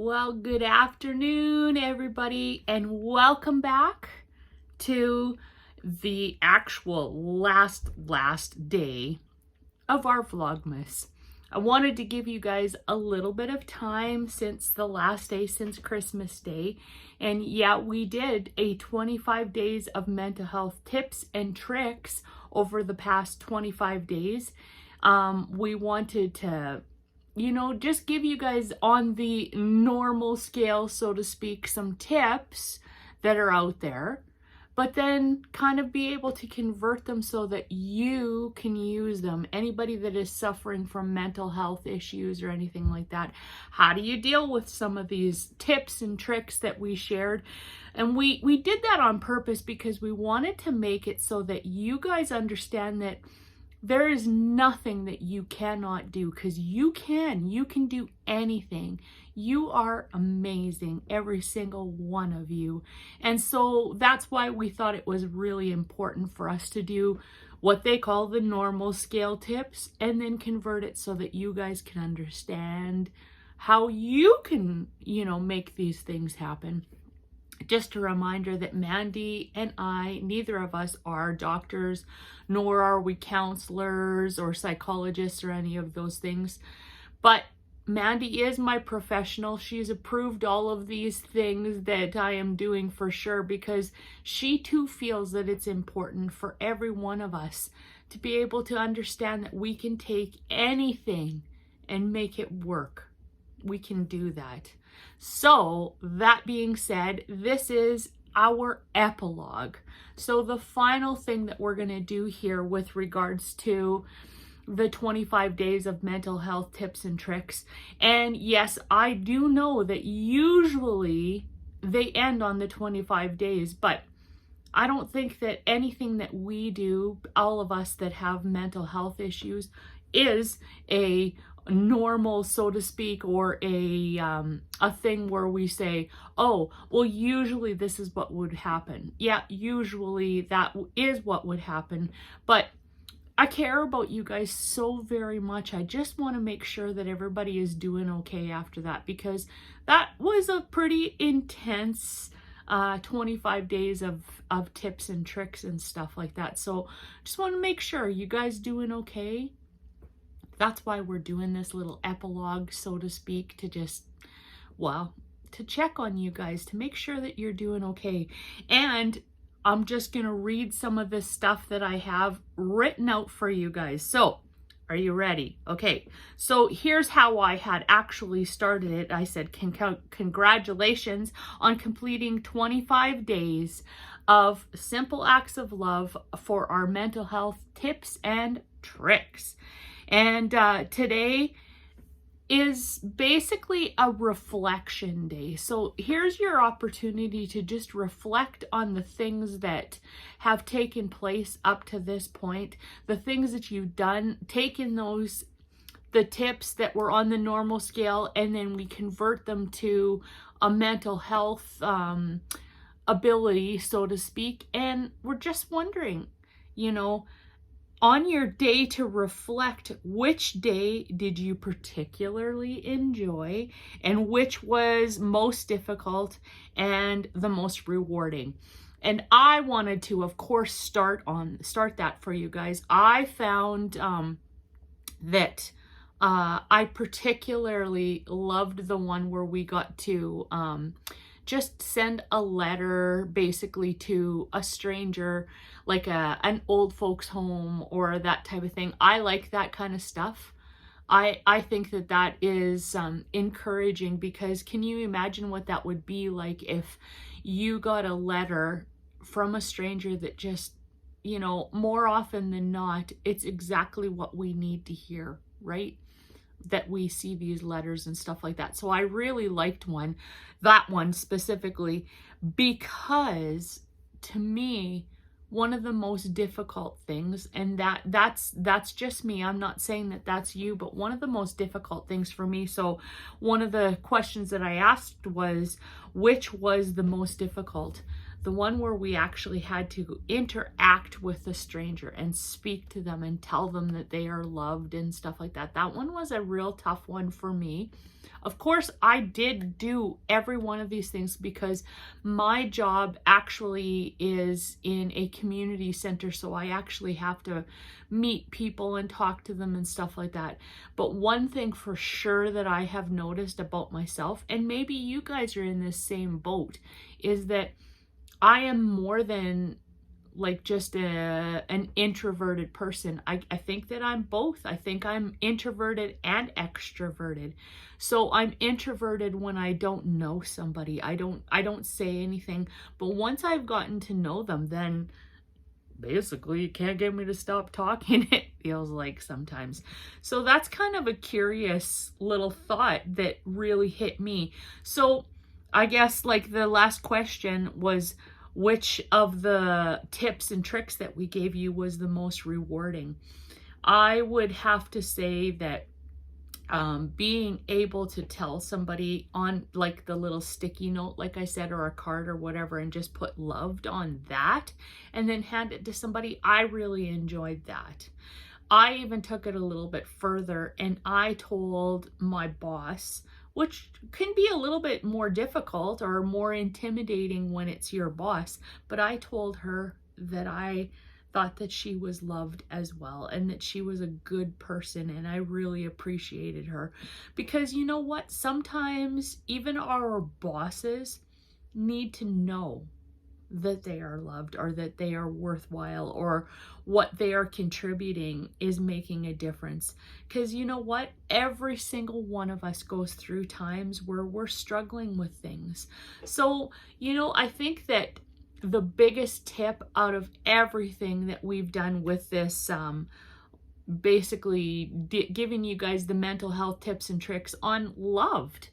Well, good afternoon, everybody, and welcome back to the actual last day of our Vlogmas. I wanted to give you guys a little bit of time since the last day, since Christmas Day. And yeah, we did a 25 days of mental health tips and tricks over the past 25 days. We wanted to just give you guys on the normal scale, so to speak, some tips that are out there, but then kind of be able to convert them so that you can use them. Anybody that is suffering from mental health issues or anything like that, how do you deal with some of these tips and tricks that we shared? And we did that on purpose because we wanted to make it so that you guys understand that there is nothing that you cannot do, because you can do anything. You are amazing, every single one of you. And so that's why we thought it was really important for us to do what they call the normal scale tips and then convert it so that you guys can understand how you can, make these things happen. Just a reminder that Mandy and I, neither of us are doctors, nor are we counselors or psychologists or any of those things. But Mandy is my professional. She's approved all of these things that I am doing for sure, because she too feels that it's important for every one of us to be able to understand that we can take anything and make it work. We can do that. So that being said, this is our epilogue. So the final thing that we're going to do here with regards to the 25 days of mental health tips and tricks. And yes, I do know that usually they end on the 25 days, but I don't think that anything that we do, all of us that have mental health issues, is a normal, so to speak, or a thing where we say, oh, well, usually this is what would happen. Yeah, usually that is what would happen, but I care about you guys so very much. I just want to make sure that everybody is doing okay after that, because that was a pretty intense 25 days of tips and tricks and stuff like that. So just want to make sure you guys doing okay. That's why we're doing this little epilogue, so to speak, to just, to check on you guys, to make sure that you're doing okay. And I'm just going to read some of this stuff that I have written out for you guys. So, are you ready? Okay, so here's how I had actually started it. I said, congratulations on completing 25 days of simple acts of love for our mental health tips and tricks. And today is basically a reflection day. So here's your opportunity to just reflect on the things that have taken place up to this point, the things that you've done, taking the tips that were on the normal scale, and then we convert them to a mental health ability, so to speak. And we're just wondering, on your day to reflect, which day did you particularly enjoy and which was most difficult and the most rewarding? And I wanted to, of course, start that for you guys. I found that I particularly loved the one where we got to just send a letter basically to a stranger, like an old folks home or that type of thing. I like that kind of stuff. I think that is encouraging, because can you imagine what that would be like if you got a letter from a stranger that just, more often than not, it's exactly what we need to hear, right? That we see these letters and stuff like that. So I really liked that one specifically, because to me, one of the most difficult things, and that's just me, I'm not saying that that's you, but one of the most difficult things for me. So one of the questions that I asked was, which was the most difficult? the one where we actually had to interact with a stranger and speak to them and tell them that they are loved and stuff like that. That one was a real tough one for me. Of course, I did do every one of these things because my job actually is in a community center, so I actually have to meet people and talk to them and stuff like that. But one thing for sure that I have noticed about myself, and maybe you guys are in this same boat, is that I am more than like just an introverted person. I think that I'm both. I think I'm introverted and extroverted. So I'm introverted when I don't know somebody. I don't say anything. But once I've gotten to know them, then basically you can't get me to stop talking, it feels like sometimes. So that's kind of a curious little thought that really hit me. So I guess like the last question was, which of the tips and tricks that we gave you was the most rewarding? I would have to say that being able to tell somebody on like the little sticky note, like I said, or a card or whatever, and just put loved on that and then hand it to somebody, I really enjoyed that. I even took it a little bit further and I told my boss, which can be a little bit more difficult or more intimidating when it's your boss, but I told her that I thought that she was loved as well and that she was a good person, and I really appreciated her. Because you know what? Sometimes even our bosses need to know that they are loved or that they are worthwhile or what they are contributing is making a difference. Because you know what? Every single one of us goes through times where we're struggling with things. So, you know, I think that the biggest tip out of everything that we've done with this, basically giving you guys the mental health tips and tricks on loved,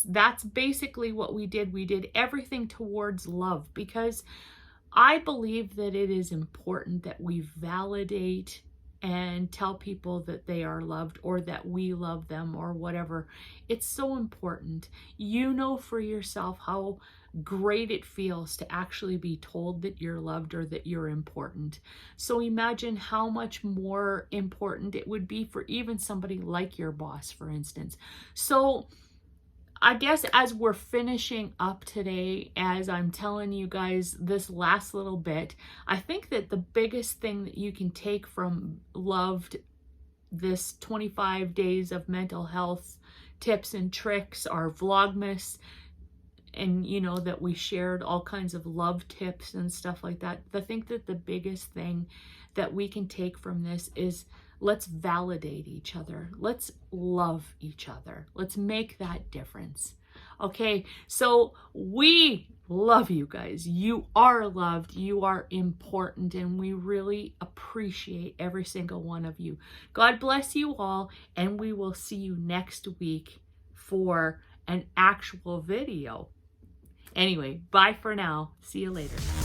that's basically what we did. We did everything towards love, because I believe that it is important that we validate and tell people that they are loved or that we love them or whatever. It's so important. You know for yourself how great it feels to actually be told that you're loved or that you're important. So imagine how much more important it would be for even somebody like your boss, for instance. So I guess as we're finishing up today, as I'm telling you guys this last little bit, I think that the biggest thing that you can take from loved, this 25 days of mental health tips and tricks, our Vlogmas, and you know that we shared all kinds of love tips and stuff like that. I think that the biggest thing that we can take from this is, let's validate each other. Let's love each other. Let's make that difference. Okay, so we love you guys. You are loved. You are important, and we really appreciate every single one of you. God bless you all, and we will see you next week for an actual video. Anyway, bye for now. See you later.